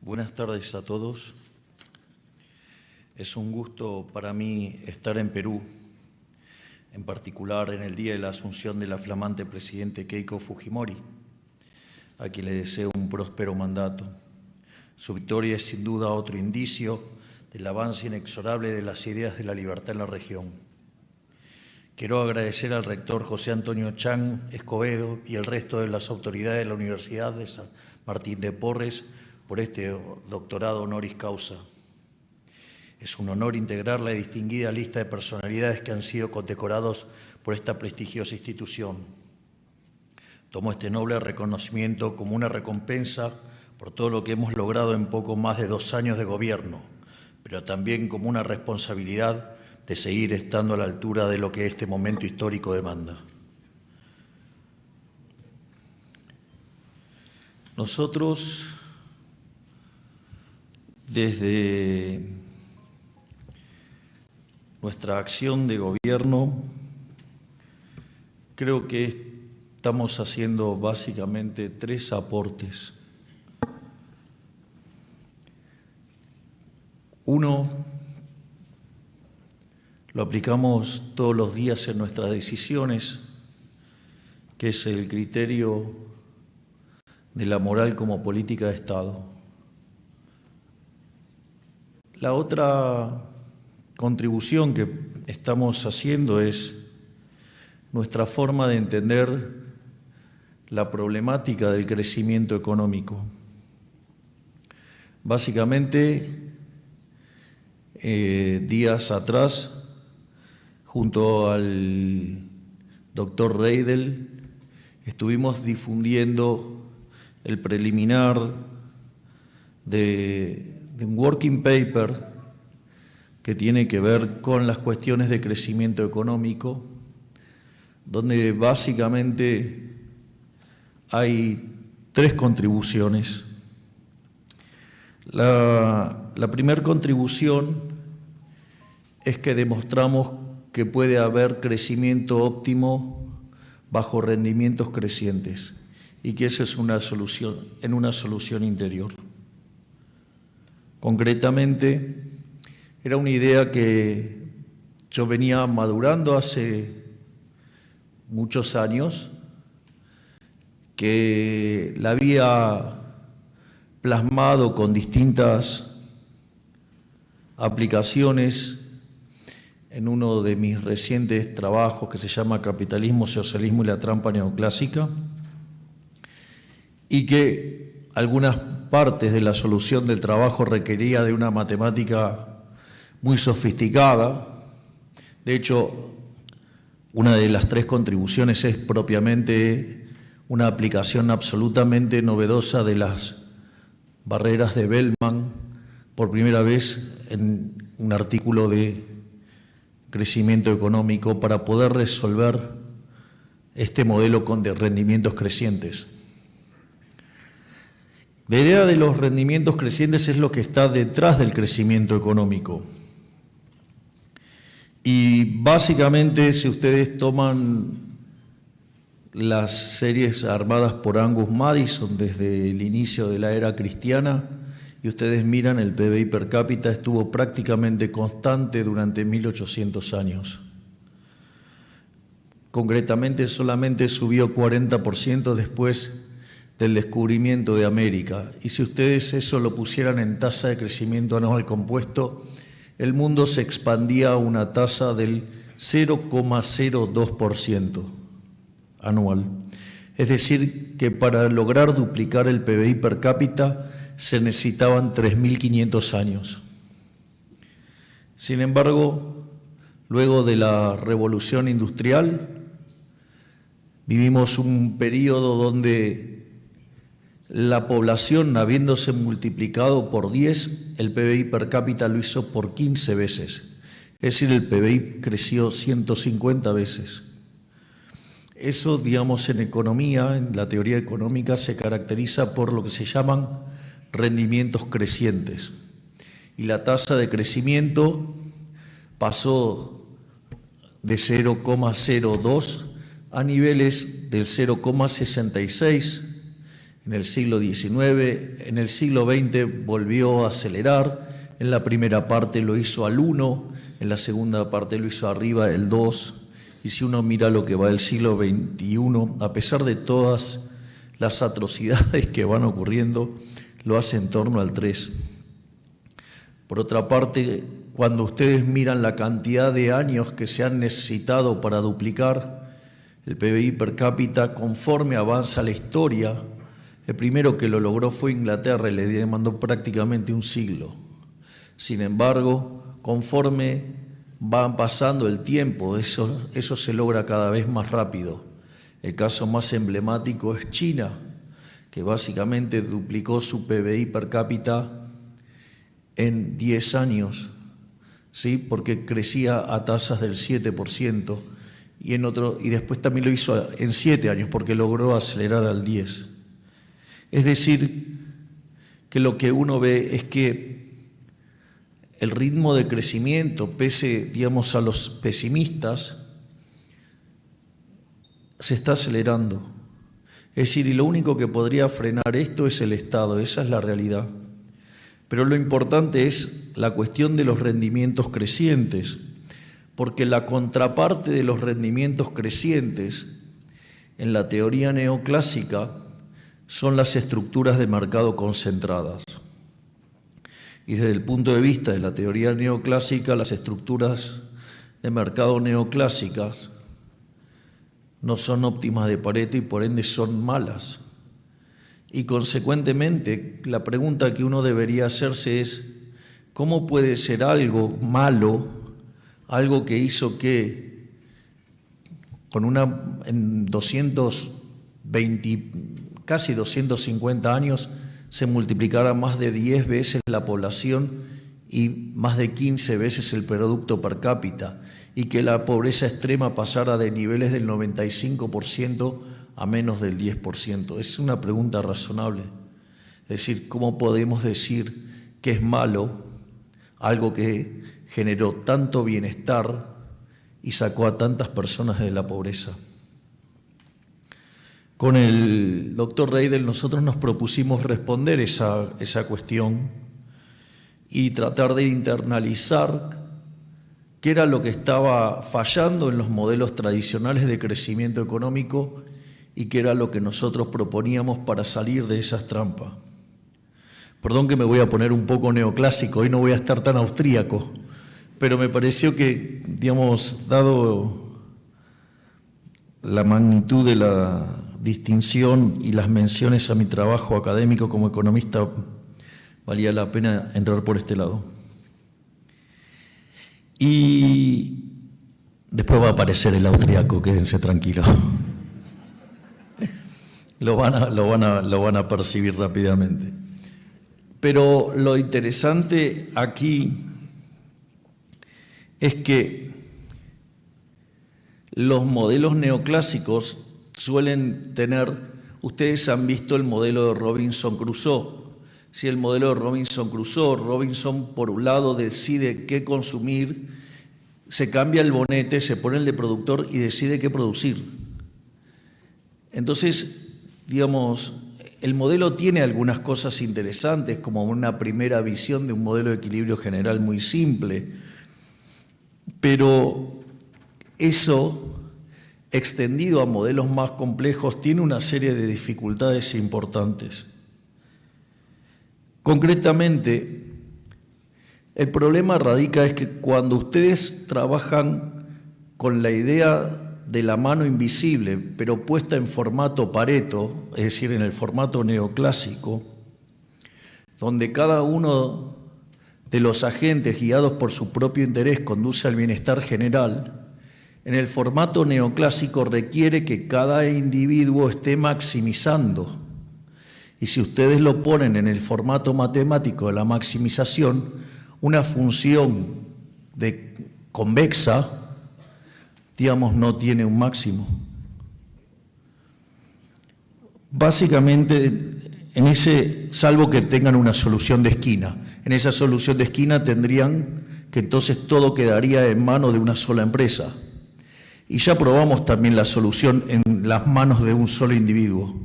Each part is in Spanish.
Buenas tardes a todos. Es un gusto para mí estar en Perú, en particular en el día de la asunción de la flamante presidente Keiko Fujimori, a quien le deseo un próspero mandato. Su victoria es sin duda otro indicio del avance inexorable de las ideas de la libertad en la región. Quiero agradecer al rector José Antonio Chang Escobedo y el resto de las autoridades de la Universidad de San Martín de Porres por este doctorado honoris causa. Es un honor integrar la distinguida lista de personalidades que han sido condecorados por esta prestigiosa institución. Tomo este noble reconocimiento como una recompensa por todo lo que hemos logrado en poco más de 2 años de gobierno, pero también como una responsabilidad de seguir estando a la altura de lo que este momento histórico demanda. Nosotros, desde nuestra acción de gobierno, creo que estamos haciendo básicamente 3 aportes. Uno, lo aplicamos todos los días en nuestras decisiones, que es el criterio de la moral como política de Estado. La otra contribución que estamos haciendo es nuestra forma de entender la problemática del crecimiento económico. Básicamente, días atrás, junto al doctor Reidel, estuvimos difundiendo el preliminar de un working paper que tiene que ver con las cuestiones de crecimiento económico, donde básicamente hay 3 contribuciones. La primera contribución es que demostramos que puede haber crecimiento óptimo bajo rendimientos crecientes y que esa es una solución interior. Concretamente, era una idea que yo venía madurando hace muchos años, que la había plasmado con distintas aplicaciones en uno de mis recientes trabajos que se llama Capitalismo, Socialismo y la Trampa Neoclásica, y que algunas partes de la solución del trabajo requería de una matemática muy sofisticada. De hecho, una de las 3 contribuciones es propiamente una aplicación absolutamente novedosa de las barreras de Bellman, por primera vez en un artículo de crecimiento económico para poder resolver este modelo de rendimientos crecientes. La idea de los rendimientos crecientes es lo que está detrás del crecimiento económico. Y básicamente, si ustedes toman las series armadas por Angus Madison desde el inicio de la era cristiana y ustedes miran, el PBI per cápita estuvo prácticamente constante durante 1800 años. Concretamente, solamente subió 40% después del descubrimiento de América. Y si ustedes eso lo pusieran en tasa de crecimiento anual compuesto, el mundo se expandía a una tasa del 0,02% anual. Es decir, que para lograr duplicar el PBI per cápita se necesitaban 3.500 años. Sin embargo, luego de la Revolución Industrial, vivimos un periodo donde la población, habiéndose multiplicado por 10, el PBI per cápita lo hizo por 15 veces. Es decir, el PBI creció 150 veces. Eso, digamos, en economía, en la teoría económica, se caracteriza por lo que se llaman rendimientos crecientes. Y la tasa de crecimiento pasó de 0,02 a niveles del 0,66 en el siglo XIX, en el siglo XX volvió a acelerar, en la primera parte lo hizo al 1, en la segunda parte lo hizo arriba del 2, y si uno mira lo que va del siglo XXI, a pesar de todas las atrocidades que van ocurriendo, lo hace en torno al 3. Por otra parte, cuando ustedes miran la cantidad de años que se han necesitado para duplicar el PBI per cápita, conforme avanza la historia, el primero que lo logró fue Inglaterra y le demandó prácticamente un siglo. Sin embargo, conforme va pasando el tiempo, eso se logra cada vez más rápido. El caso más emblemático es China, que básicamente duplicó su PBI per cápita en 10 años, ¿sí? Porque crecía a tasas del 7%, y después también lo hizo en 7 años, porque logró acelerar al 10%. Es decir, que lo que uno ve es que el ritmo de crecimiento, pese, digamos, a los pesimistas, se está acelerando. Es decir, y lo único que podría frenar esto es el Estado, esa es la realidad. Pero lo importante es la cuestión de los rendimientos crecientes, porque la contraparte de los rendimientos crecientes en la teoría neoclásica son las estructuras de mercado concentradas. Y desde el punto de vista de la teoría neoclásica, las estructuras de mercado neoclásicas no son óptimas de Pareto y por ende son malas. Y consecuentemente, la pregunta que uno debería hacerse es, ¿cómo puede ser algo malo, algo que hizo que en 220, casi 250 años se multiplicara más de 10 veces la población y más de 15 veces el producto per cápita, y que la pobreza extrema pasara de niveles del 95% a menos del 10%? Es una pregunta razonable. Es decir, ¿cómo podemos decir que es malo algo que generó tanto bienestar y sacó a tantas personas de la pobreza? Con el doctor Reidel nosotros nos propusimos responder esa cuestión y tratar de internalizar qué era lo que estaba fallando en los modelos tradicionales de crecimiento económico y qué era lo que nosotros proponíamos para salir de esas trampas. Perdón que me voy a poner un poco neoclásico, hoy no voy a estar tan austríaco, pero me pareció que, digamos, dado la magnitud de la distinción y las menciones a mi trabajo académico como economista, valía la pena entrar por este lado. Y después va a aparecer el austríaco, quédense tranquilos. Lo van a percibir rápidamente. Pero lo interesante aquí es que los modelos neoclásicos suelen tener, ustedes han visto el modelo de Robinson Crusoe. Si el modelo de Robinson Crusoe, Robinson por un lado decide qué consumir, se cambia el bonete, se pone el de productor y decide qué producir. Entonces, digamos, el modelo tiene algunas cosas interesantes, como una primera visión de un modelo de equilibrio general muy simple, pero eso, extendido a modelos más complejos, tiene una serie de dificultades importantes. Concretamente, el problema radica es que cuando ustedes trabajan con la idea de la mano invisible, pero puesta en formato Pareto, es decir, en el formato neoclásico, donde cada uno de los agentes guiados por su propio interés conduce al bienestar general, en el formato neoclásico requiere que cada individuo esté maximizando. Y si ustedes lo ponen en el formato matemático de la maximización, una función convexa, digamos, no tiene un máximo. Básicamente, salvo que tengan una solución de esquina, en esa solución de esquina tendrían que entonces todo quedaría en manos de una sola empresa. Y ya probamos también la solución en las manos de un solo individuo.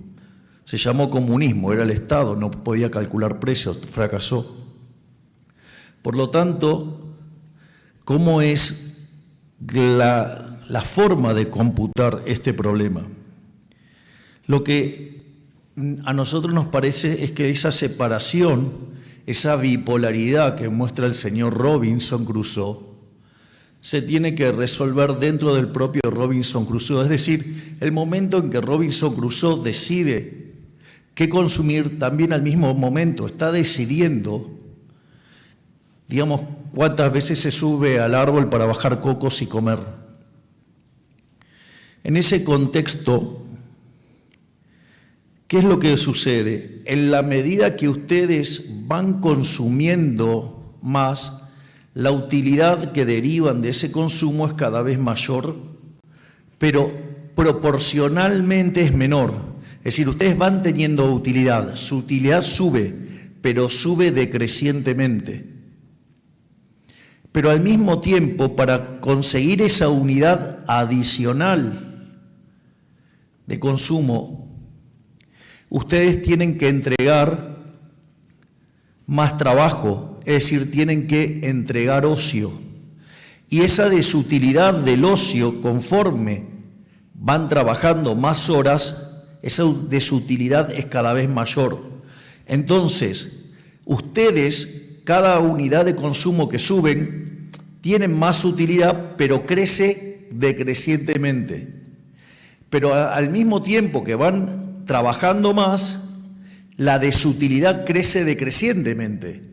Se llamó comunismo, era el Estado, no podía calcular precios, fracasó. Por lo tanto, ¿cómo es la forma de computar este problema? Lo que a nosotros nos parece es que esa separación, esa bipolaridad que muestra el señor Robinson Crusoe, se tiene que resolver dentro del propio Robinson Crusoe. Es decir, el momento en que Robinson Crusoe decide qué consumir, también al mismo momento está decidiendo, digamos, cuántas veces se sube al árbol para bajar cocos y comer. En ese contexto, ¿qué es lo que sucede? En la medida que ustedes van consumiendo más, la utilidad que derivan de ese consumo es cada vez mayor, pero proporcionalmente es menor. Es decir, ustedes van teniendo utilidad, su utilidad sube, pero sube decrecientemente. Pero al mismo tiempo, para conseguir esa unidad adicional de consumo, ustedes tienen que entregar más trabajo, es decir, tienen que entregar ocio. Y esa desutilidad del ocio, conforme van trabajando más horas, esa desutilidad es cada vez mayor. Entonces, ustedes, cada unidad de consumo que suben, tienen más utilidad, pero crece decrecientemente. Pero al mismo tiempo que van trabajando más, la desutilidad crece decrecientemente.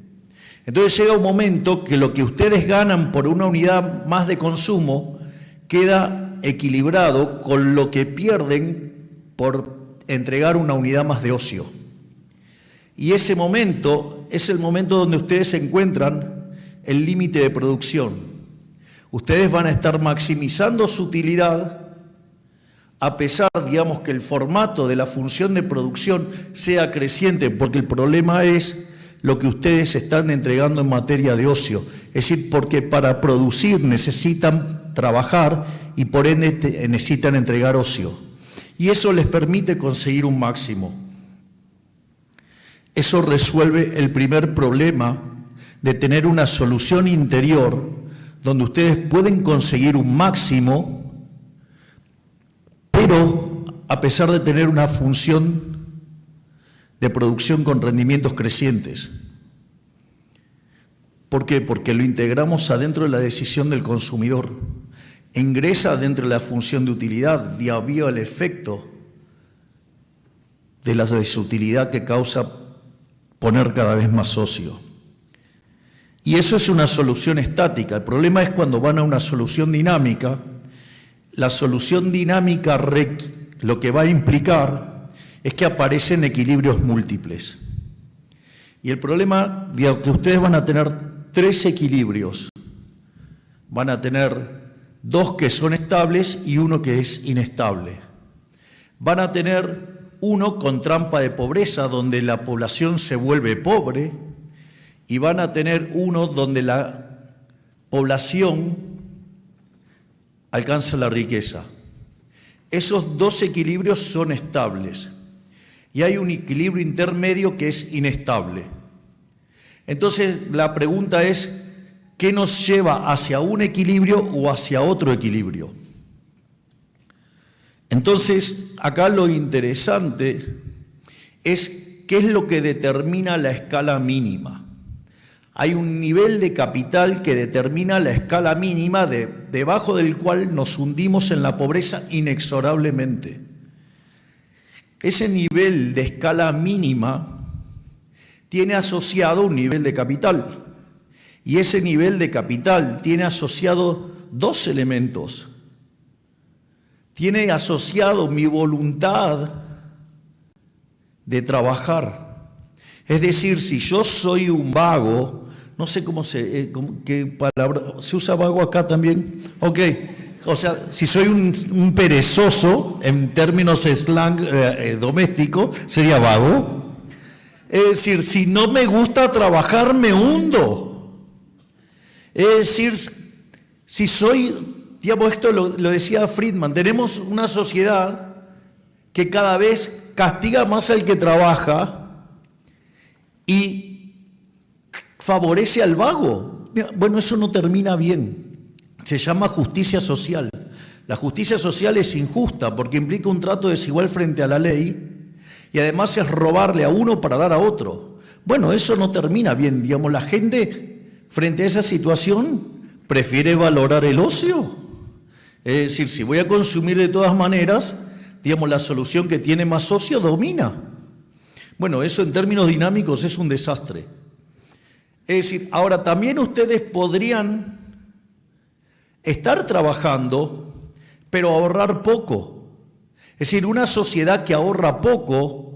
Entonces llega un momento que lo que ustedes ganan por una unidad más de consumo queda equilibrado con lo que pierden por entregar una unidad más de ocio. Y ese momento es el momento donde ustedes se encuentran el límite de producción. Ustedes van a estar maximizando su utilidad a pesar, digamos, que el formato de la función de producción sea creciente, porque el problema es lo que ustedes están entregando en materia de ocio. Es decir, porque para producir necesitan trabajar y por ende necesitan entregar ocio. Y eso les permite conseguir un máximo. Eso resuelve el primer problema de tener una solución interior donde ustedes pueden conseguir un máximo, pero a pesar de tener una función de producción con rendimientos crecientes. ¿Por qué? Porque lo integramos adentro de la decisión del consumidor. Ingresa dentro de la función de utilidad, debido al efecto de la desutilidad que causa poner cada vez más ocio. Y eso es una solución estática. El problema es cuando van a una solución dinámica. La solución dinámica lo que va a implicar es que aparecen equilibrios múltiples. Y el problema es que ustedes van a tener 3 equilibrios. Van a tener 2 que son estables y 1 que es inestable. Van a tener 1 con trampa de pobreza, donde la población se vuelve pobre, y van a tener 1 donde la población alcanza la riqueza. Esos 2 equilibrios son estables y hay un equilibrio intermedio que es inestable. Entonces la pregunta es, ¿qué nos lleva hacia un equilibrio o hacia otro equilibrio? Entonces, acá lo interesante es qué es lo que determina la escala mínima. Hay un nivel de capital que determina la escala mínima debajo del cual nos hundimos en la pobreza inexorablemente. Ese nivel de escala mínima tiene asociado un nivel de capital. Y ese nivel de capital tiene asociado 2 elementos. Tiene asociado mi voluntad de trabajar. Es decir, si yo soy un vago, no sé qué palabra, ¿se usa vago acá también? Ok, o sea, si soy un perezoso, en términos slang doméstico, sería vago. Es decir, si no me gusta trabajar, me hundo. Es decir, si soy, digamos, esto lo decía Friedman, tenemos una sociedad que cada vez castiga más al que trabaja y favorece al vago. Bueno, eso no termina bien. Se llama justicia social. La justicia social es injusta porque implica un trato desigual frente a la ley y además es robarle a uno para dar a otro. Bueno, eso no termina bien. Digamos, la gente frente a esa situación prefiere valorar el ocio. Es decir, si voy a consumir de todas maneras, digamos, la solución que tiene más ocio domina. Bueno, eso en términos dinámicos es un desastre. Es decir, ahora también ustedes podrían estar trabajando, pero ahorrar poco. Es decir, una sociedad que ahorra poco,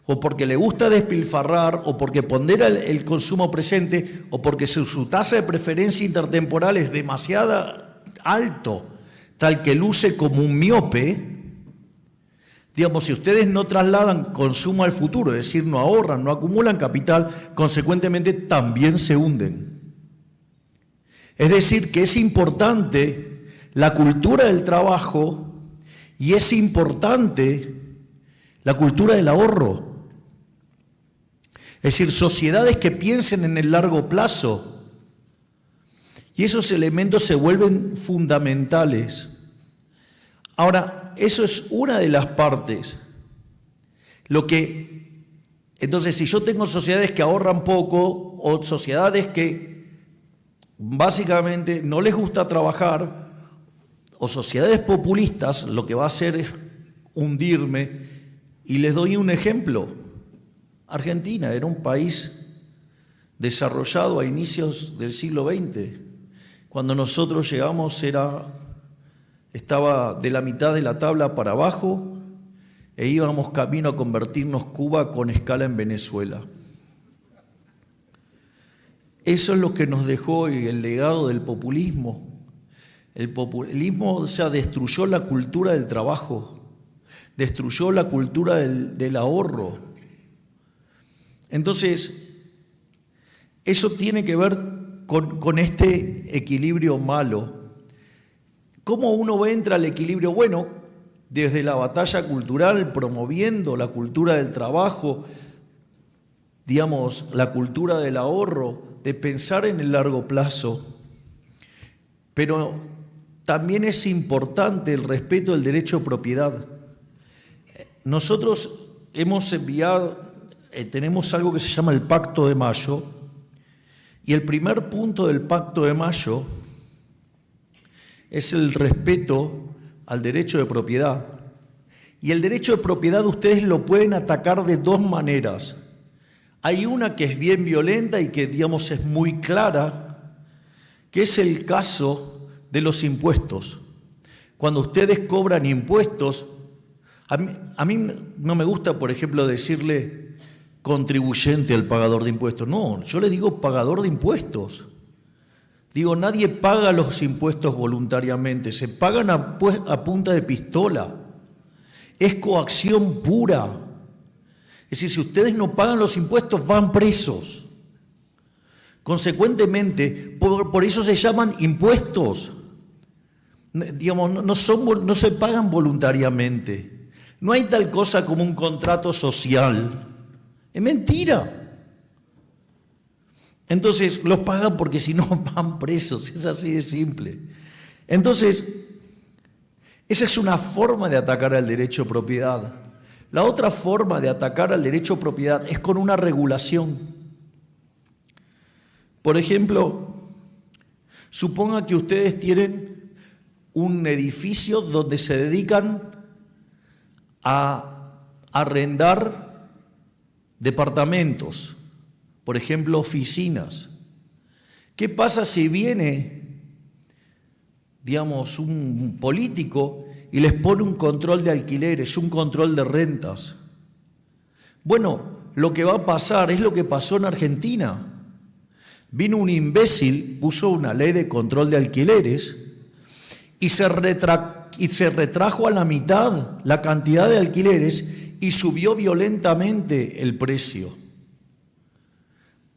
o porque le gusta despilfarrar, o porque pondera el consumo presente, o porque su tasa de preferencia intertemporal es demasiado alto, tal que luce como un miope. Digamos, si ustedes no trasladan consumo al futuro, es decir, no ahorran, no acumulan capital, consecuentemente también se hunden. Es decir, que es importante la cultura del trabajo y es importante la cultura del ahorro. Es decir, sociedades que piensen en el largo plazo. Y esos elementos se vuelven fundamentales. Ahora, eso es una de las partes. Entonces, si yo tengo sociedades que ahorran poco o sociedades que básicamente no les gusta trabajar, o sociedades populistas, lo que va a hacer es hundirme. Y les doy un ejemplo. Argentina era un país desarrollado a inicios del siglo XX. Cuando nosotros llegamos estaba de la mitad de la tabla para abajo e íbamos camino a convertirnos Cuba con escala en Venezuela. Eso es lo que nos dejó el legado del populismo. El populismo, destruyó la cultura del trabajo, destruyó la cultura del ahorro. Entonces, eso tiene que ver con este equilibrio malo. ¿Cómo uno entra al equilibrio? Bueno, desde la batalla cultural, promoviendo la cultura del trabajo, digamos, la cultura del ahorro, de pensar en el largo plazo. Pero también es importante el respeto del derecho a propiedad. Nosotros tenemos algo que se llama el Pacto de Mayo, y el primer punto del Pacto de Mayo es el respeto al derecho de propiedad. Y el derecho de propiedad ustedes lo pueden atacar de dos maneras. Hay una que es bien violenta y que, digamos, es muy clara, que es el caso de los impuestos. Cuando ustedes cobran impuestos, a mí no me gusta, por ejemplo, decirle contribuyente al pagador de impuestos. No, yo le digo pagador de impuestos. Digo, nadie paga los impuestos voluntariamente, se pagan a punta de pistola. Es coacción pura. Es decir, si ustedes no pagan los impuestos, van presos. Consecuentemente, por eso se llaman impuestos. Digamos, no se pagan voluntariamente. No hay tal cosa como un contrato social. Es mentira. Entonces, los pagan porque si no van presos. Es así de simple. Entonces, esa es una forma de atacar al derecho a propiedad. La otra forma de atacar al derecho a propiedad es con una regulación. Por ejemplo, suponga que ustedes tienen un edificio donde se dedican a arrendar departamentos, por ejemplo, oficinas. ¿Qué pasa si viene, digamos, un político y les pone un control de alquileres, un control de rentas? Bueno, lo que va a pasar es lo que pasó en Argentina. Vino un imbécil, puso una ley de control de alquileres y se retrajo a la mitad la cantidad de alquileres y subió violentamente el precio.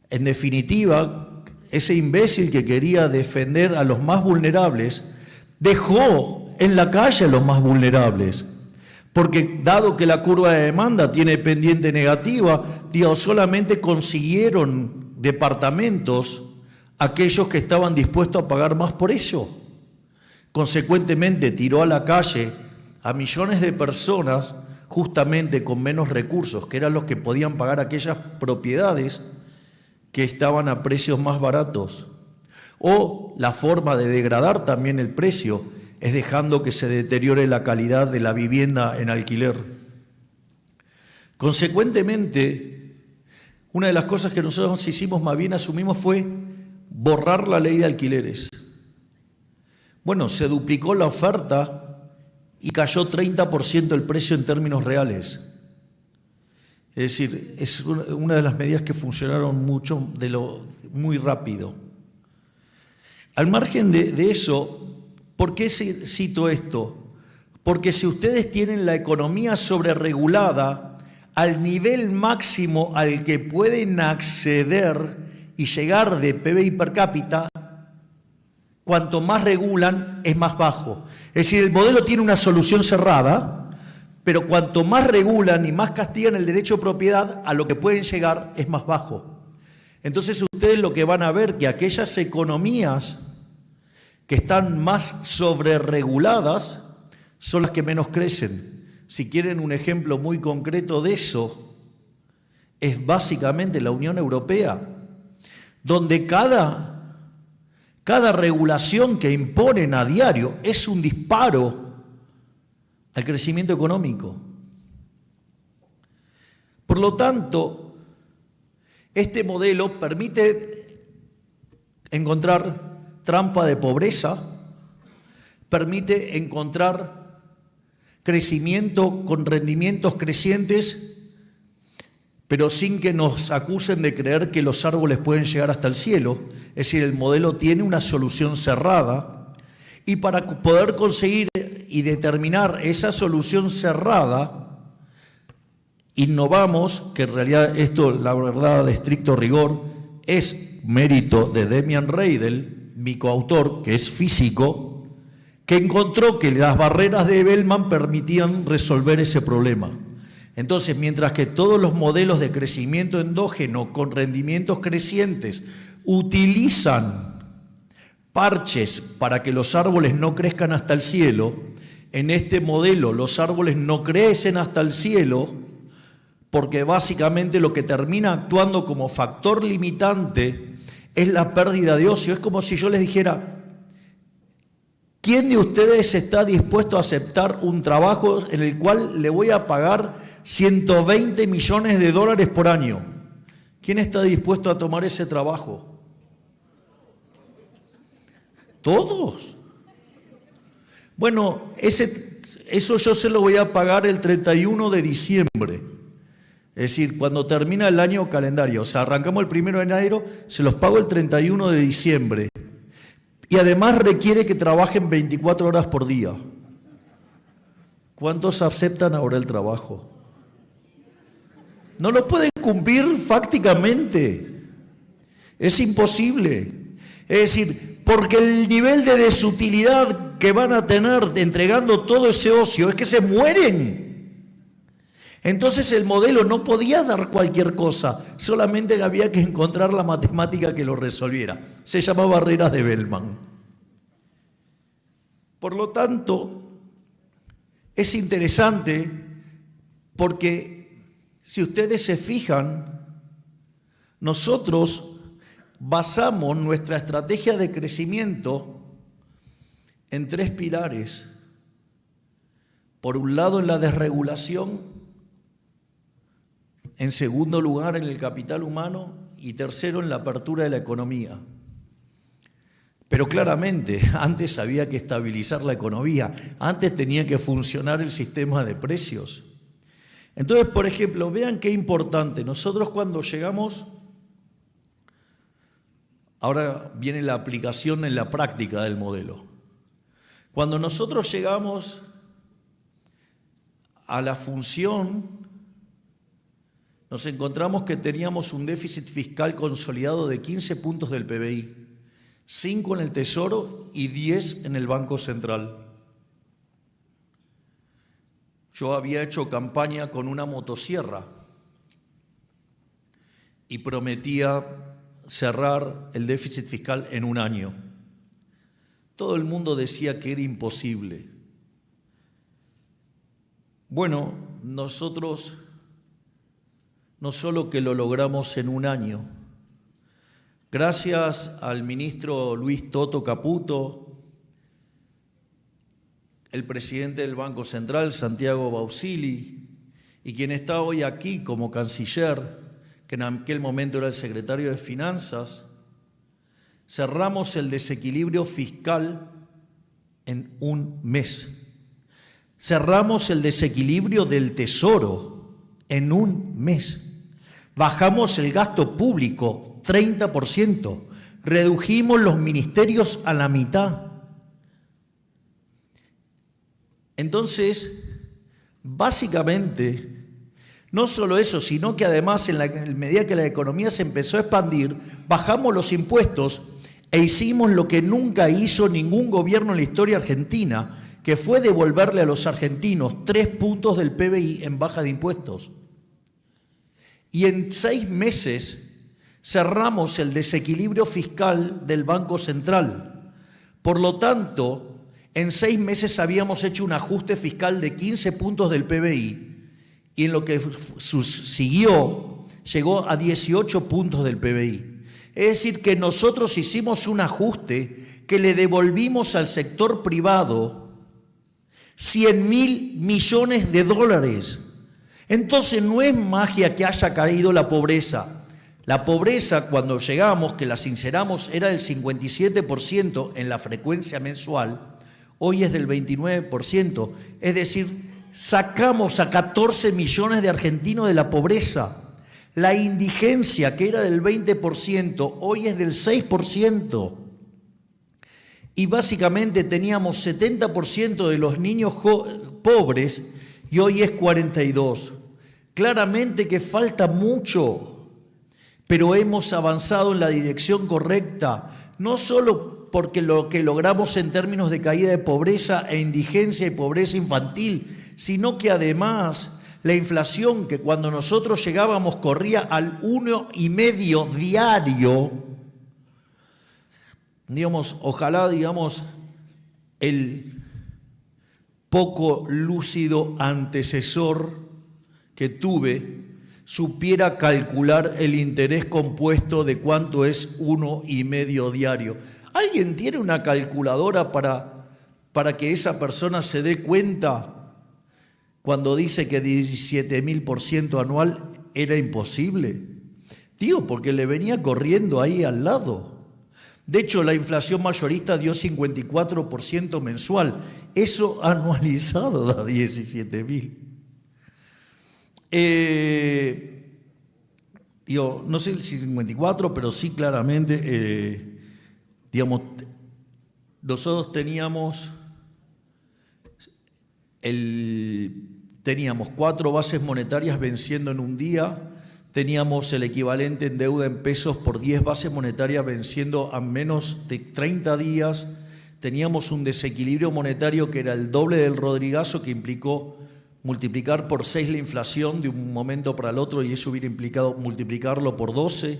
En definitiva, ese imbécil que quería defender a los más vulnerables dejó en la calle a los más vulnerables, Porque dado que la curva de demanda tiene pendiente negativa, solamente consiguieron departamentos aquellos que estaban dispuestos a pagar más por ello. Consecuentemente, tiró a la calle a millones de personas justamente con menos recursos, que eran los que podían pagar aquellas propiedades que estaban a precios más baratos. O la forma de degradar también el precio es dejando que se deteriore la calidad de la vivienda en alquiler. Consecuentemente, una de las cosas que nosotros hicimos, más bien asumimos, fue borrar la ley de alquileres. Bueno, se duplicó la oferta y cayó 30% el precio en términos reales. Es decir, es una de las medidas que funcionaron mucho, muy rápido. Al margen de eso, ¿por qué cito esto? Porque si ustedes tienen la economía sobreregulada al nivel máximo al que pueden acceder y llegar de PBI per cápita, cuanto más regulan es más bajo. Es decir, el modelo tiene una solución cerrada, pero cuanto más regulan y más castigan el derecho de propiedad, a lo que pueden llegar es más bajo. Entonces ustedes lo que van a ver que aquellas economías que están más sobrereguladas son las que menos crecen. Si quieren un ejemplo muy concreto de eso, es básicamente la Unión Europea, donde cada regulación que imponen a diario es un disparo al crecimiento económico. Por lo tanto, este modelo permite encontrar trampa de pobreza, permite encontrar crecimiento con rendimientos crecientes, pero sin que nos acusen de creer que los árboles pueden llegar hasta el cielo. Es decir, el modelo tiene una solución cerrada y para poder conseguir y determinar esa solución cerrada, innovamos, que en realidad esto, la verdad, de estricto rigor, es mérito de Demian Reidel, mi coautor, que es físico, que encontró que las barreras de Bellman permitían resolver ese problema. Entonces, mientras que todos los modelos de crecimiento endógeno con rendimientos crecientes utilizan parches para que los árboles no crezcan hasta el cielo, en este modelo los árboles no crecen hasta el cielo porque básicamente lo que termina actuando como factor limitante es la pérdida de ocio. Es como si yo les dijera, ¿quién de ustedes está dispuesto a aceptar un trabajo en el cual le voy a pagar 120 millones de dólares por año? ¿Quién está dispuesto a tomar ese trabajo? ¿Todos? Bueno, eso yo se lo voy a pagar el 31 de diciembre. Es decir, cuando termina el año calendario. O sea, arrancamos el 1 de enero, se los pago el 31 de diciembre. Y además requiere que trabajen 24 horas por día. ¿Cuántos aceptan ahora el trabajo? No lo pueden cumplir fácticamente. Es imposible. Es decir, porque el nivel de desutilidad que van a tener entregando todo ese ocio es que se mueren. Entonces el modelo no podía dar cualquier cosa, solamente había que encontrar la matemática que lo resolviera. Se llama barreras de Bellman. Por lo tanto, es interesante porque si ustedes se fijan, nosotros basamos nuestra estrategia de crecimiento en 3 pilares. Por un lado, en la desregulación, en segundo lugar, en el capital humano y tercero, en la apertura de la economía. Pero claramente, antes había que estabilizar la economía, antes tenía que funcionar el sistema de precios. Entonces, por ejemplo, vean qué importante. Nosotros cuando llegamos, ahora viene la aplicación en la práctica del modelo. Cuando nosotros llegamos a la función, nos encontramos que teníamos un déficit fiscal consolidado de 15 puntos del PBI, 5 en el Tesoro y 10 en el Banco Central. yo había hecho campaña con una motosierra y prometía cerrar el déficit fiscal en un año. Todo el mundo decía que era imposible. Bueno, nosotros no solo que lo logramos en un año, gracias al ministro Luis Toto Caputo, el presidente del Banco Central, Santiago Bausili, y quien está hoy aquí como canciller, que en aquel momento era el secretario de Finanzas, cerramos el desequilibrio fiscal en un mes. Cerramos el desequilibrio del Tesoro en un mes. Bajamos el gasto público 30%. Redujimos los ministerios a la mitad. Entonces, básicamente, no solo eso, sino que además en la medida que la economía se empezó a expandir, bajamos los impuestos e hicimos lo que nunca hizo ningún gobierno en la historia argentina, que fue devolverle a los argentinos 3 puntos del PBI en baja de impuestos. Y en 6 meses cerramos el desequilibrio fiscal del Banco Central. Por lo tanto, en 6 meses habíamos hecho un ajuste fiscal de 15 puntos del PBI y en lo que siguió llegó a 18 puntos del PBI. Es decir, que nosotros hicimos un ajuste que le devolvimos al sector privado 100.000 millones de dólares. Entonces no es magia que haya caído la pobreza. La pobreza, cuando llegamos, que la sinceramos, era del 57% en la frecuencia mensual, hoy es del 29%. Es decir, sacamos a 14 millones de argentinos de la pobreza. La indigencia, que era del 20%, hoy es del 6%. Y básicamente teníamos 70% de los niños pobres y hoy es 42%. Claramente que falta mucho, pero hemos avanzado en la dirección correcta, no solo porque lo que logramos en términos de caída de pobreza e indigencia y pobreza infantil, sino que además la inflación, que cuando nosotros llegábamos corría al 1,5 diario, digamos, ojalá, digamos, el poco lúcido antecesor que tuve supiera calcular el interés compuesto de cuánto es 1,5 diario. ¿Alguien tiene una calculadora para que esa persona se dé cuenta cuando dice que 17.000% anual era imposible? Digo, porque le venía corriendo ahí al lado. De hecho, la inflación mayorista dio 54% mensual. Eso anualizado da 17.000. No sé el 54, pero sí claramente, nosotros teníamos 4 bases monetarias venciendo en un día, teníamos el equivalente en deuda en pesos por 10 bases monetarias venciendo a menos de 30 días, teníamos un desequilibrio monetario que era el doble del Rodrigazo, que implicó multiplicar por 6 la inflación de un momento para el otro y eso hubiera implicado multiplicarlo por 12.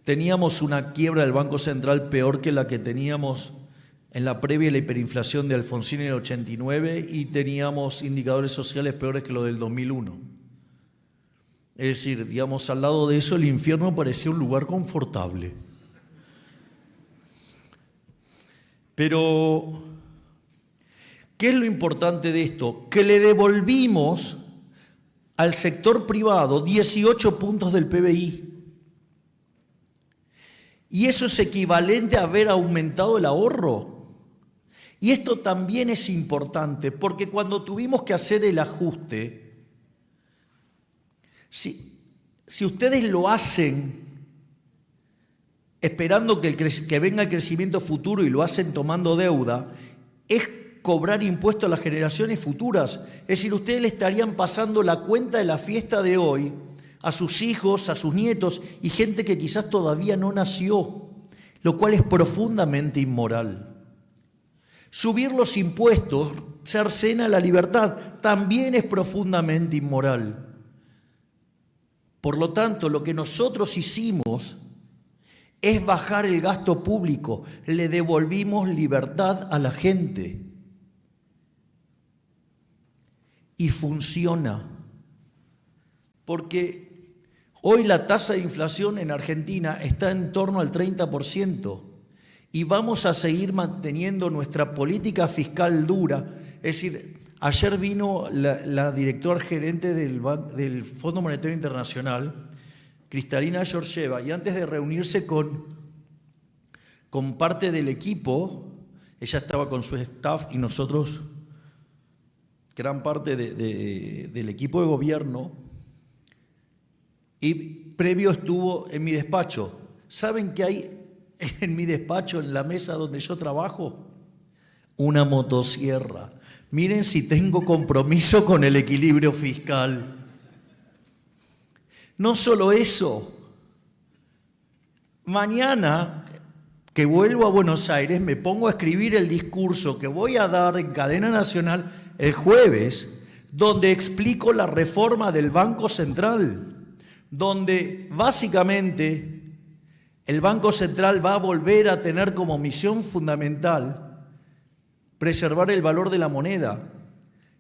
Teníamos una quiebra del Banco Central peor que la que teníamos en la previa de la hiperinflación de Alfonsín en el 89 y teníamos indicadores sociales peores que los del 2001. Es decir, digamos, al lado de eso el infierno parecía un lugar confortable. Pero ¿qué es lo importante de esto? Que le devolvimos al sector privado 18 puntos del PBI. Y eso es equivalente a haber aumentado el ahorro. Y esto también es importante, porque cuando tuvimos que hacer el ajuste, si ustedes lo hacen esperando que venga el crecimiento futuro y lo hacen tomando deuda, es cobrar impuestos a las generaciones futuras. Es decir, ustedes le estarían pasando la cuenta de la fiesta de hoy a sus hijos, a sus nietos y gente que quizás todavía no nació, lo cual es profundamente inmoral. Subir los impuestos cercena la libertad, también es profundamente inmoral. Por lo tanto, lo que nosotros hicimos es bajar el gasto público, le devolvimos libertad a la gente. Y funciona, porque hoy la tasa de inflación en Argentina está en torno al 30% y vamos a seguir manteniendo nuestra política fiscal dura. Es decir, ayer vino la directora gerente del Fondo Monetario Internacional, Kristalina Georgieva, y antes de reunirse con parte del equipo, ella estaba con su staff y nosotros, gran parte del equipo de gobierno, y previo estuvo en mi despacho. ¿Saben qué hay en mi despacho, en la mesa donde yo trabajo? Una motosierra. Miren si tengo compromiso con el equilibrio fiscal. No solo eso, mañana que vuelvo a Buenos Aires me pongo a escribir el discurso que voy a dar en cadena nacional el jueves, donde explico la reforma del Banco Central, donde básicamente el Banco Central va a volver a tener como misión fundamental preservar el valor de la moneda.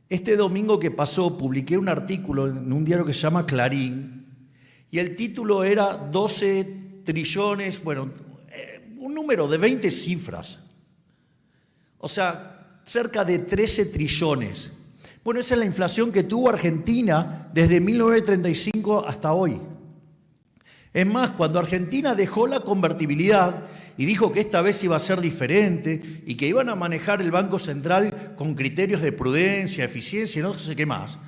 Este domingo que pasó publiqué un artículo en un diario que se llama Clarín y el título era 12 trillones, un número de 20 cifras, o sea, cerca de 13 trillones. Bueno, esa es la inflación que tuvo Argentina desde 1935 hasta hoy. Es más, cuando Argentina dejó la convertibilidad y dijo que esta vez iba a ser diferente y que iban a manejar el Banco Central con criterios de prudencia, eficiencia y no sé qué más,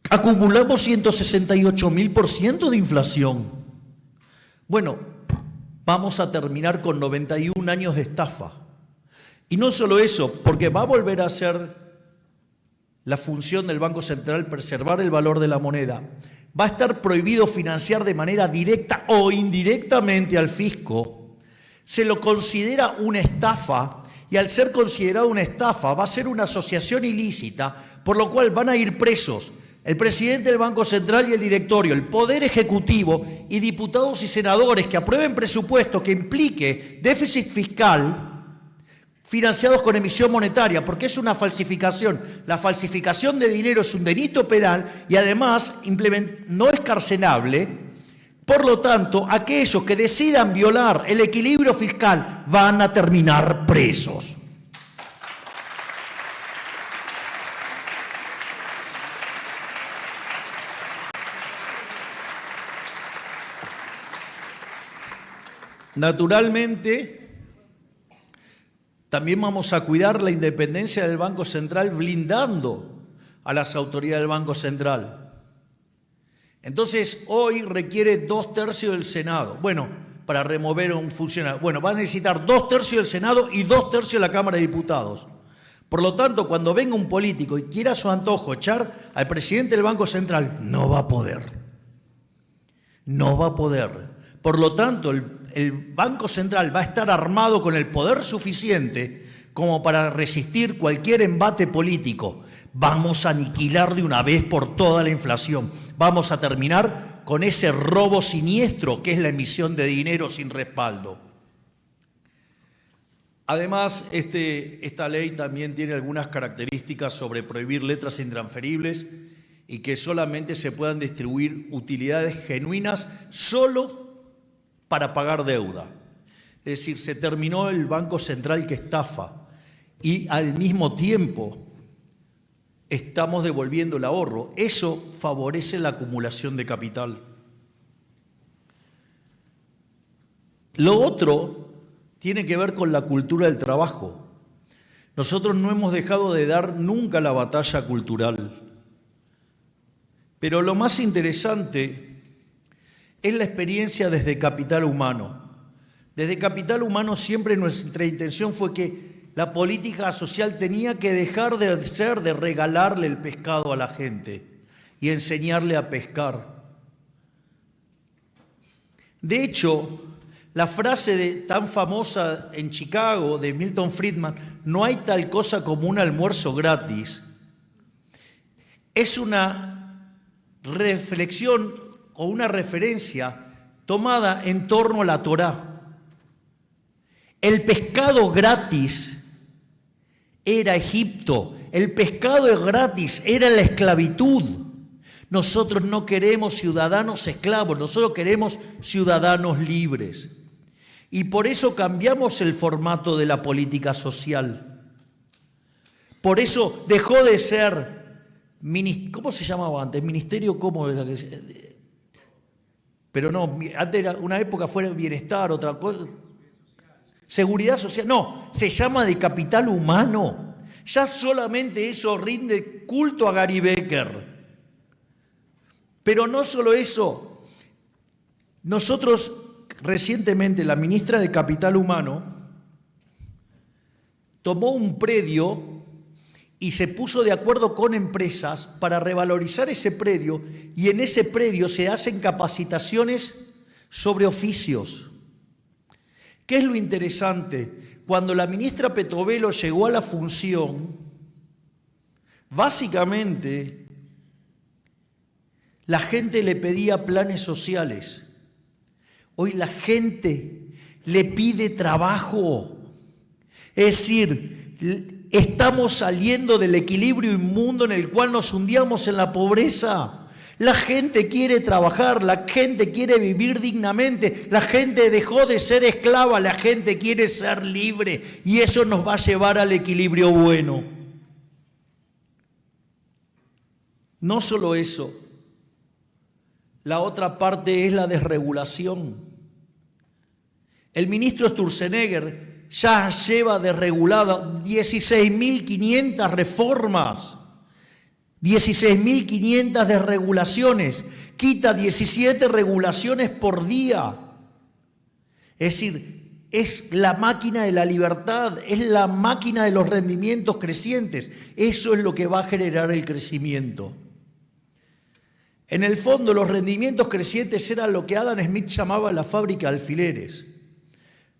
acumulamos 168.000% de inflación. Bueno, vamos a terminar con 91 años de estafa. Y no solo eso, porque va a volver a ser la función del Banco Central preservar el valor de la moneda. Va a estar prohibido financiar de manera directa o indirectamente al fisco. Se lo considera una estafa y al ser considerado una estafa va a ser una asociación ilícita, por lo cual van a ir presos el presidente del Banco Central y el directorio, el Poder Ejecutivo y diputados y senadores que aprueben presupuesto que implique déficit fiscal financiados con emisión monetaria, porque es una falsificación. La falsificación de dinero es un delito penal y además no es carcelable. Por lo tanto, aquellos que decidan violar el equilibrio fiscal van a terminar presos. Naturalmente, también vamos a cuidar la independencia del Banco Central blindando a las autoridades del Banco Central. Entonces, hoy requiere 2/3 del Senado. Bueno, para remover a un funcionario. Bueno, va a necesitar 2/3 del Senado y 2/3 de la Cámara de Diputados. Por lo tanto, cuando venga un político y quiera a su antojo echar al presidente del Banco Central, no va a poder. No va a poder. Por lo tanto, el Banco Central va a estar armado con el poder suficiente como para resistir cualquier embate político. Vamos a aniquilar de una vez por toda la inflación. Vamos a terminar con ese robo siniestro que es la emisión de dinero sin respaldo. Además, esta ley también tiene algunas características sobre prohibir letras intransferibles y que solamente se puedan distribuir utilidades genuinas solo para pagar deuda. Es decir, se terminó el Banco Central que estafa y al mismo tiempo estamos devolviendo el ahorro. Eso favorece la acumulación de capital. Lo otro tiene que ver con la cultura del trabajo. Nosotros no hemos dejado de dar nunca la batalla cultural. Pero lo más interesante es la experiencia desde Capital Humano. Desde Capital Humano siempre nuestra intención fue que la política social tenía que dejar de ser de regalarle el pescado a la gente y enseñarle a pescar. De hecho, La frase tan famosa en Chicago de Milton Friedman, no hay tal cosa como un almuerzo gratis, es una reflexión o una referencia tomada en torno a la Torá. El pescado gratis era Egipto, el pescado gratis era la esclavitud. Nosotros no queremos ciudadanos esclavos, nosotros queremos ciudadanos libres. Y por eso cambiamos el formato de la política social. Por eso dejó de ser, ¿cómo se llamaba antes? Ministerio, ¿cómo era? Pero no, antes era una época fue bienestar, otra cosa. Seguridad social, no, se llama de capital humano. Ya solamente eso rinde culto a Gary Becker. Pero no solo eso, nosotros recientemente la ministra de Capital Humano tomó un predio y se puso de acuerdo con empresas para revalorizar ese predio y en ese predio se hacen capacitaciones sobre oficios. ¿Qué es lo interesante? Cuando la ministra Petovelo llegó a la función, básicamente la gente le pedía planes sociales. Hoy la gente le pide trabajo. Es decir, estamos saliendo del equilibrio inmundo en el cual nos hundíamos en la pobreza. La gente quiere trabajar, la gente quiere vivir dignamente, la gente dejó de ser esclava, la gente quiere ser libre y eso nos va a llevar al equilibrio bueno. No solo eso. La otra parte es la desregulación. El ministro Sturzenegger ya lleva desregulada 16.500 reformas, 16.500 desregulaciones, quita 17 regulaciones por día. Es decir, es la máquina de la libertad, es la máquina de los rendimientos crecientes. Eso es lo que va a generar el crecimiento. En el fondo, los rendimientos crecientes eran lo que Adam Smith llamaba la fábrica de alfileres,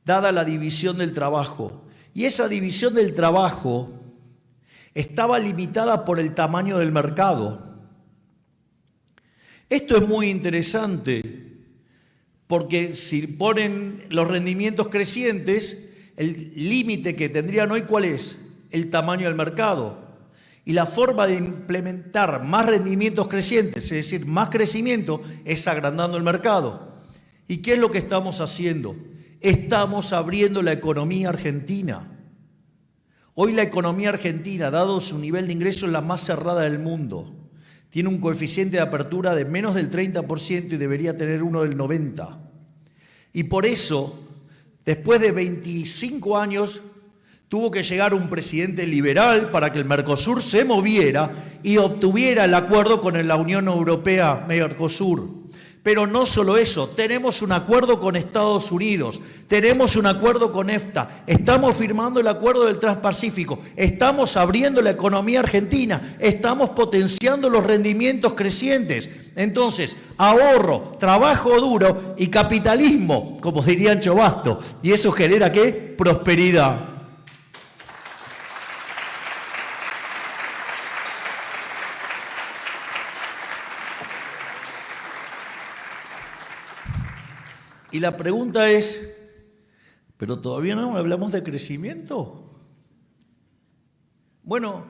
dada la división del trabajo. Y esa división del trabajo estaba limitada por el tamaño del mercado. Esto es muy interesante, porque si ponen los rendimientos crecientes, el límite que tendrían hoy, ¿cuál es? El tamaño del mercado. Y la forma de implementar más rendimientos crecientes, es decir, más crecimiento, es agrandando el mercado. ¿Y qué es lo que estamos haciendo? Estamos abriendo la economía argentina. Hoy la economía argentina, dado su nivel de ingreso, es la más cerrada del mundo. Tiene un coeficiente de apertura de menos del 30% y debería tener uno del 90%. Y por eso, después de 25 años, tuvo que llegar un presidente liberal para que el Mercosur se moviera y obtuviera el acuerdo con la Unión Europea Mercosur. Pero no solo eso, tenemos un acuerdo con Estados Unidos, tenemos un acuerdo con EFTA, estamos firmando el acuerdo del Transpacífico, estamos abriendo la economía argentina, estamos potenciando los rendimientos crecientes. Entonces, ahorro, trabajo duro y capitalismo, como diría Ancho Basto. ¿Y eso genera qué? Prosperidad. Y la pregunta es, ¿pero todavía no hablamos de crecimiento? Bueno,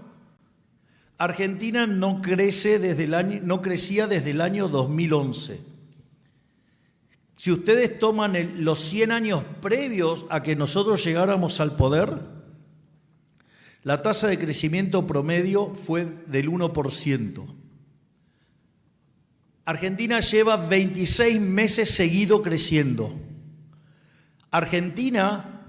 Argentina no crecía desde el año 2011. Si ustedes toman los 100 años previos a que nosotros llegáramos al poder, la tasa de crecimiento promedio fue del 1%. Argentina lleva 26 meses seguido creciendo. Argentina,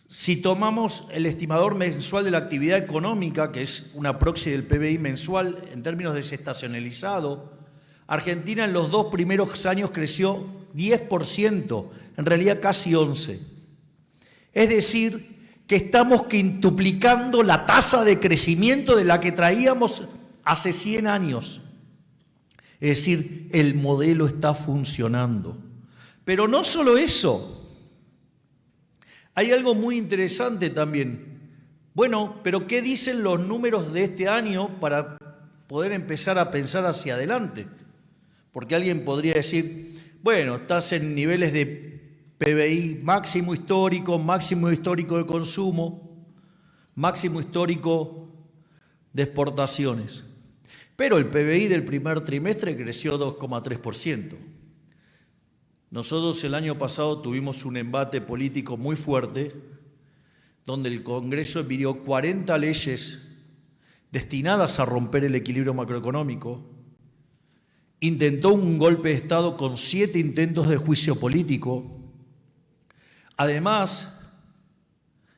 si tomamos el estimador mensual de la actividad económica, que es una proxy del PBI mensual en términos desestacionalizado, Argentina en los 2 primeros años creció 10%, en realidad casi 11%. Es decir, que estamos quintuplicando la tasa de crecimiento de la que traíamos hace 100 años. Es decir, el modelo está funcionando. Pero no solo eso, hay algo muy interesante también. Bueno, pero ¿qué dicen los números de este año para poder empezar a pensar hacia adelante? Porque alguien podría decir, bueno, estás en niveles de PBI máximo histórico de consumo, máximo histórico de exportaciones. Pero el PBI del primer trimestre creció 2,3%. Nosotros el año pasado tuvimos un embate político muy fuerte, donde el Congreso emitió 40 leyes destinadas a romper el equilibrio macroeconómico, intentó un golpe de Estado con 7 intentos de juicio político. Además,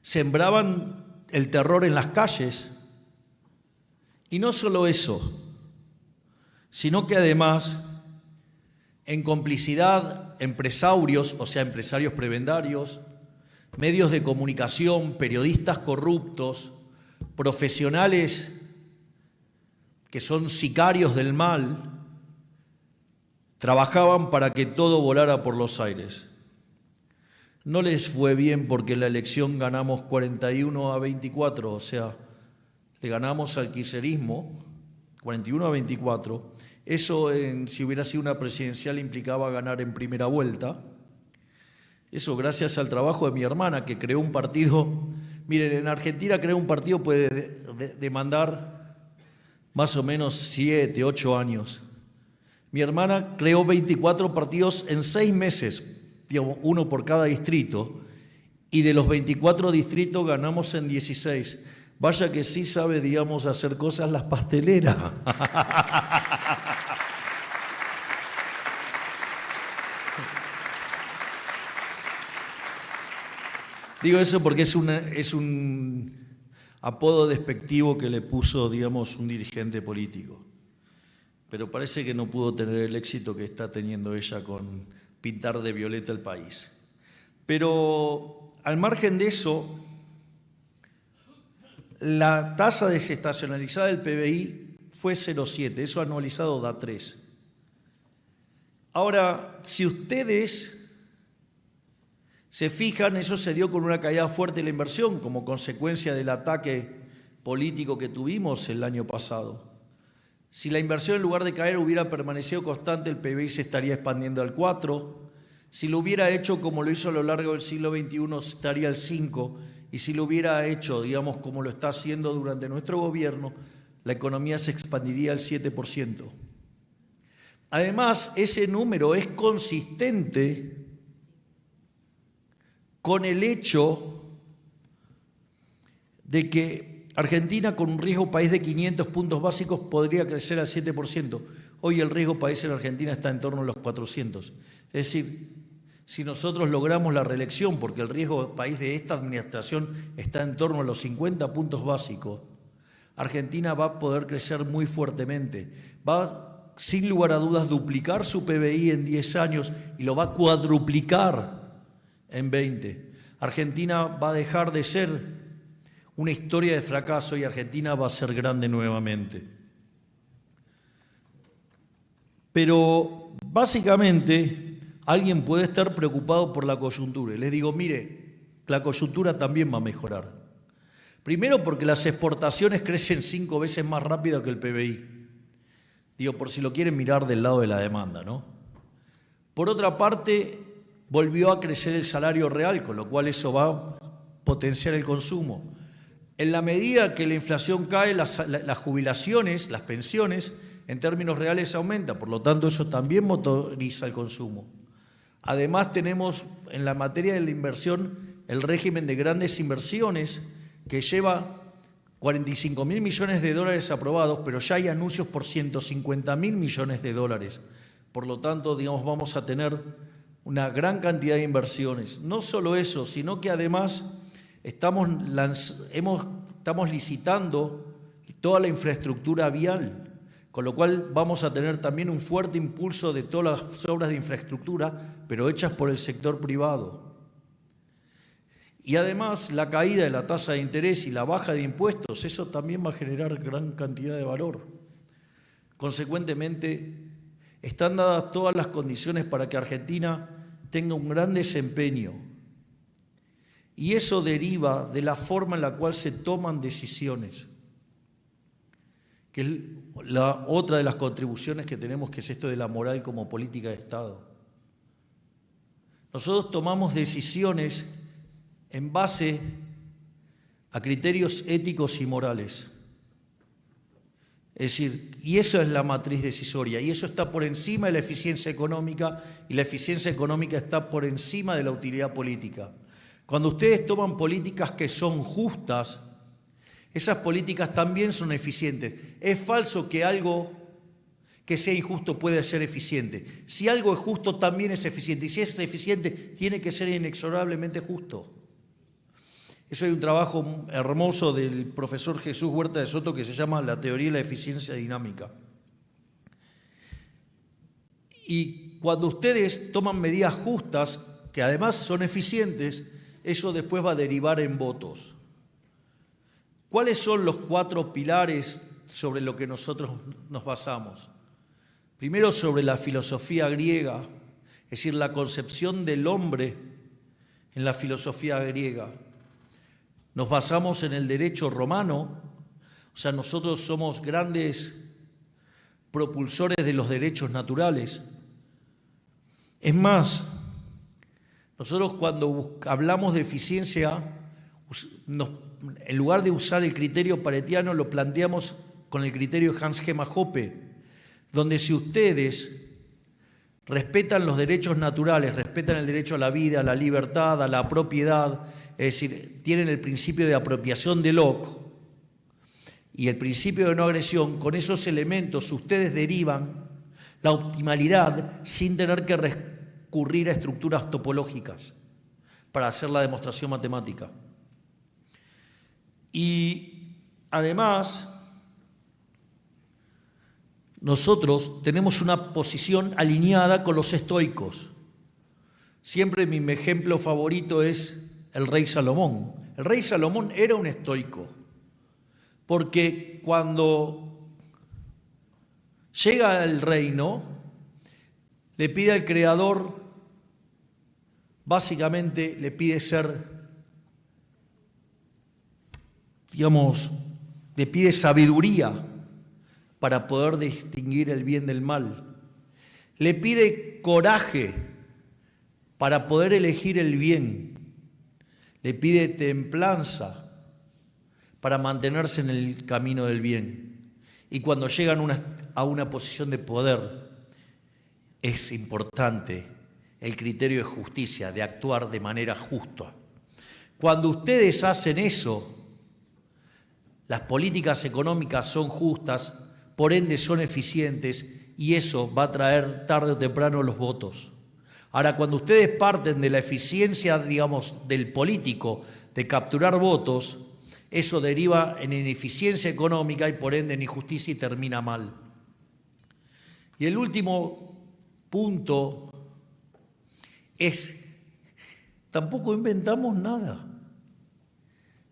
sembraban el terror en las calles. Y no solo eso, sino que además, en complicidad, empresarios, o sea, empresarios prebendarios, medios de comunicación, periodistas corruptos, profesionales que son sicarios del mal, trabajaban para que todo volara por los aires. No les fue bien porque en la elección ganamos 41-24, o sea, le ganamos al kirchnerismo 41-24. Eso, si hubiera sido una presidencial, implicaba ganar en primera vuelta. Eso gracias al trabajo de mi hermana, que creó un partido. Miren, en Argentina crear un partido puede demandar más o menos 7, 8 años. Mi hermana creó 24 partidos en 6 meses, digamos, uno por cada distrito, y de los 24 distritos ganamos en 16. Vaya que sí sabe, digamos, hacer cosas las pasteleras. Digo eso porque es un apodo despectivo que le puso, digamos, un dirigente político. Pero parece que no pudo tener el éxito que está teniendo ella con pintar de violeta el país. Pero al margen de eso, la tasa desestacionalizada del PBI fue 0,7, eso anualizado da 3. Ahora, si ustedes se fijan, eso se dio con una caída fuerte de la inversión como consecuencia del ataque político que tuvimos el año pasado. Si la inversión en lugar de caer hubiera permanecido constante, el PBI se estaría expandiendo al 4. Si lo hubiera hecho como lo hizo a lo largo del siglo XXI, estaría al 5. Y si lo hubiera hecho, digamos, como lo está haciendo durante nuestro gobierno, la economía se expandiría al 7%. Además, ese número es consistente con el hecho de que Argentina, con un riesgo país de 500 puntos básicos, podría crecer al 7%. Hoy el riesgo país en Argentina está en torno a los 400. Es decir, si nosotros logramos la reelección, porque el riesgo país de esta administración está en torno a los 50 puntos básicos, Argentina va a poder crecer muy fuertemente. Va, sin lugar a dudas, duplicar su PBI en 10 años y lo va a cuadruplicar en 20. Argentina va a dejar de ser una historia de fracaso y Argentina va a ser grande nuevamente. Pero básicamente alguien puede estar preocupado por la coyuntura. Y les digo, mire, la coyuntura también va a mejorar. Primero porque las exportaciones crecen 5 veces más rápido que el PBI. Digo, por si lo quieren mirar del lado de la demanda, ¿no? Por otra parte, volvió a crecer el salario real, con lo cual eso va a potenciar el consumo. En la medida que la inflación cae, las jubilaciones, las pensiones, en términos reales aumentan, por lo tanto eso también motoriza el consumo. Además tenemos en la materia de la inversión el régimen de grandes inversiones que lleva 45.000 millones de dólares aprobados, pero ya hay anuncios por 150.000 millones de dólares. Por lo tanto, digamos, vamos a tener una gran cantidad de inversiones. No solo eso, sino que además estamos licitando toda la infraestructura vial, con lo cual vamos a tener también un fuerte impulso de todas las obras de infraestructura, pero hechas por el sector privado. Y además la caída de la tasa de interés y la baja de impuestos, eso también va a generar gran cantidad de valor. Consecuentemente, están dadas todas las condiciones para que Argentina tenga un gran desempeño. Y eso deriva de la forma en la cual se toman decisiones, que es la otra de las contribuciones que tenemos, que es esto de la moral como política de Estado. Nosotros tomamos decisiones en base a criterios éticos y morales. Es decir, y eso es la matriz decisoria, y eso está por encima de la eficiencia económica, y la eficiencia económica está por encima de la utilidad política. Cuando ustedes toman políticas que son justas, esas políticas también son eficientes. Es falso que algo que sea injusto puede ser eficiente. Si algo es justo, también es eficiente, y si es eficiente, tiene que ser inexorablemente justo. Eso hay un trabajo hermoso del profesor Jesús Huerta de Soto que se llama La teoría de la eficiencia dinámica. Y cuando ustedes toman medidas justas, que además son eficientes, eso después va a derivar en votos. ¿Cuáles son los 4 pilares sobre los que nosotros nos basamos? Primero, sobre la filosofía griega, es decir, la concepción del hombre en la filosofía griega. Nos basamos en el derecho romano, o sea, nosotros somos grandes propulsores de los derechos naturales. Es más, nosotros cuando hablamos de eficiencia, en lugar de usar el criterio paretiano, lo planteamos con el criterio Hans Gemma Hoppe, donde si ustedes respetan los derechos naturales, respetan el derecho a la vida, a la libertad, a la propiedad, es decir, tienen el principio de apropiación de Locke y el principio de no agresión, con esos elementos ustedes derivan la optimalidad sin tener que recurrir a estructuras topológicas para hacer la demostración matemática. Y además, nosotros tenemos una posición alineada con los estoicos. Siempre mi ejemplo favorito es el rey Salomón. El rey Salomón era un estoico, porque cuando llega al reino, le pide al Creador, básicamente le pide ser, le pide sabiduría para poder distinguir el bien del mal. Le pide coraje para poder elegir el bien. Le pide templanza para mantenerse en el camino del bien. Y cuando llegan a una posición de poder, es importante el criterio de justicia, de actuar de manera justa. Cuando ustedes hacen eso, las políticas económicas son justas, por ende son eficientes, y eso va a traer tarde o temprano los votos. Ahora, cuando ustedes parten de la eficiencia, digamos, del político, de capturar votos, eso deriva en ineficiencia económica y por ende en injusticia y termina mal. Y el último punto es, tampoco inventamos nada.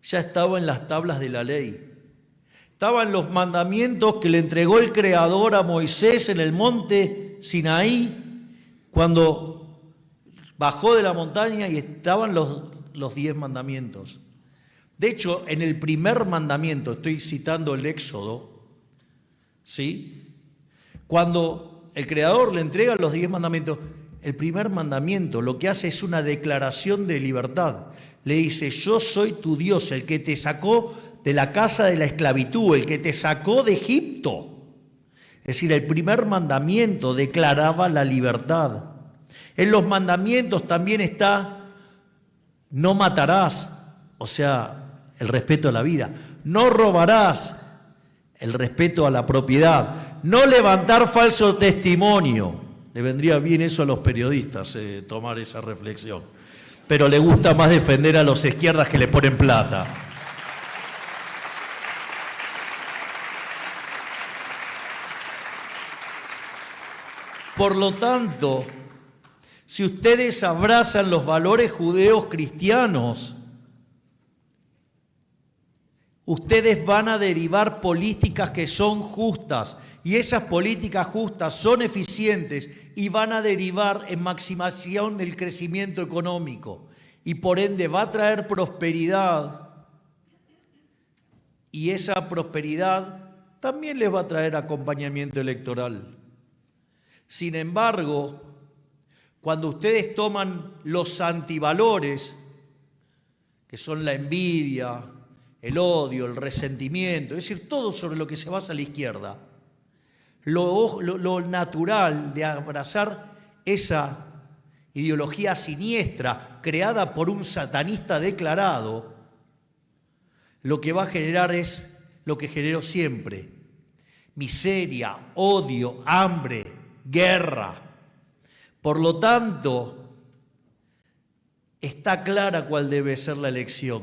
Ya estaba en las tablas de la ley. Estaban los mandamientos que le entregó el Creador a Moisés en el monte Sinaí, cuando bajó de la montaña, y estaban los 10 mandamientos. De hecho, en el primer mandamiento, estoy citando el Éxodo, ¿sí? Cuando el Creador le entrega los 10 mandamientos, el primer mandamiento lo que hace es una declaración de libertad. Le dice, yo soy tu Dios, el que te sacó de la casa de la esclavitud, el que te sacó de Egipto. Es decir, el primer mandamiento declaraba la libertad. En los mandamientos también está, no matarás, o sea, el respeto a la vida. No robarás, el respeto a la propiedad. No levantar falso testimonio. Le vendría bien eso a los periodistas, tomar esa reflexión. Pero le gusta más defender a los izquierdas que le ponen plata. Por lo tanto, si ustedes abrazan los valores judeos cristianos, ustedes van a derivar políticas que son justas y esas políticas justas son eficientes y van a derivar en maximización del crecimiento económico y por ende va a traer prosperidad y esa prosperidad también les va a traer acompañamiento electoral. Sin embargo, cuando ustedes toman los antivalores, que son la envidia, el odio, el resentimiento, es decir, todo sobre lo que se basa la izquierda, lo natural de abrazar esa ideología siniestra creada por un satanista declarado, lo que va a generar es lo que generó siempre: miseria, odio, hambre, guerra. Por lo tanto, está clara cuál debe ser la elección.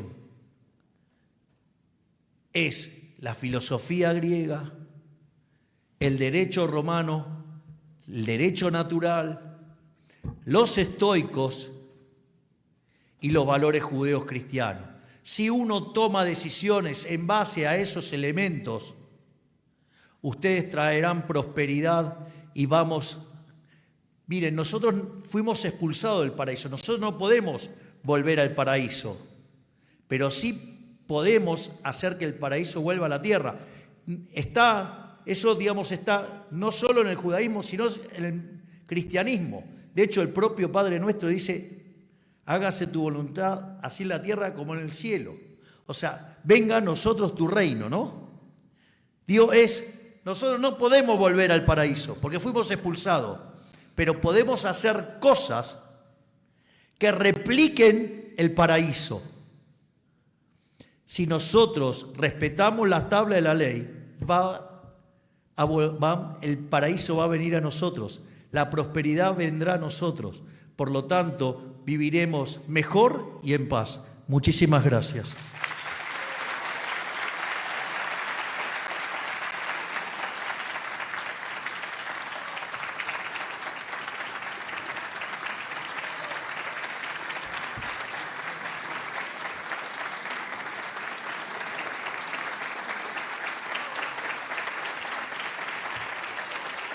Es la filosofía griega, el derecho romano, el derecho natural, los estoicos y los valores judeos cristianos. Si uno toma decisiones en base a esos elementos, ustedes traerán prosperidad y vamos. Miren, nosotros fuimos expulsados del paraíso, nosotros no podemos volver al paraíso, pero sí podemos hacer que el paraíso vuelva a la tierra. Eso, digamos, está no solo en el judaísmo, sino en el cristianismo. De hecho, el propio Padre Nuestro dice: hágase tu voluntad, así en la tierra como en el cielo. O sea, venga a nosotros tu reino, ¿no? Dios nosotros no podemos volver al paraíso porque fuimos expulsados, pero podemos hacer cosas que repliquen el paraíso. Si nosotros respetamos la tabla de la ley, el paraíso va a venir a nosotros, la prosperidad vendrá a nosotros. Por lo tanto, viviremos mejor y en paz. Muchísimas gracias.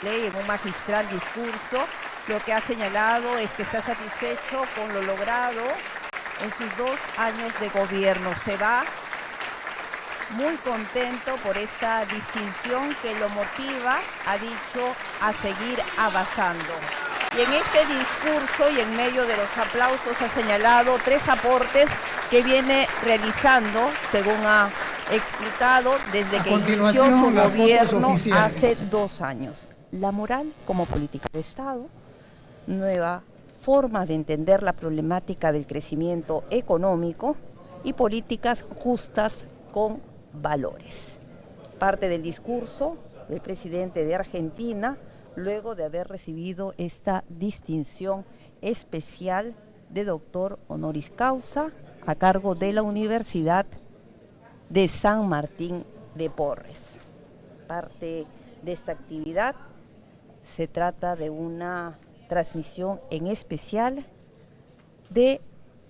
En un magistral discurso, lo que ha señalado es que está satisfecho con lo logrado en sus 2 años de gobierno. Se va muy contento por esta distinción que lo motiva, ha dicho, a seguir avanzando. Y en este discurso y en medio de los aplausos ha señalado 3 aportes que viene realizando, según ha explicado, desde que inició su gobierno hace 2 años. La moral como política de Estado, nueva forma de entender la problemática del crecimiento económico y políticas justas con valores. Parte del discurso del presidente de Argentina, luego de haber recibido esta distinción especial de doctor honoris causa a cargo de la Universidad de San Martín de Porres. Parte de esta actividad se trata de una transmisión en especial de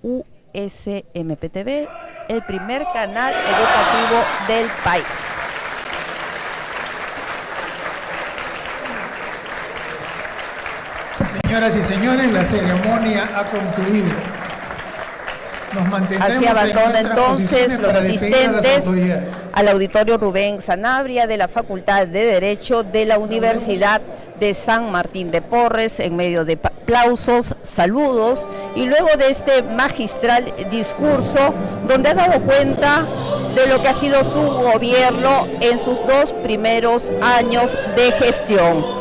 USMPTV, el primer canal educativo del país. Señoras y señores, la ceremonia ha concluido. Nos mantendremos Así abandona entonces los asistentes a al auditorio Rubén Sanabria de la Facultad de Derecho de la Universidad de San Martín de Porres, en medio de aplausos, saludos y luego de este magistral discurso donde ha dado cuenta de lo que ha sido su gobierno en sus 2 primeros años de gestión.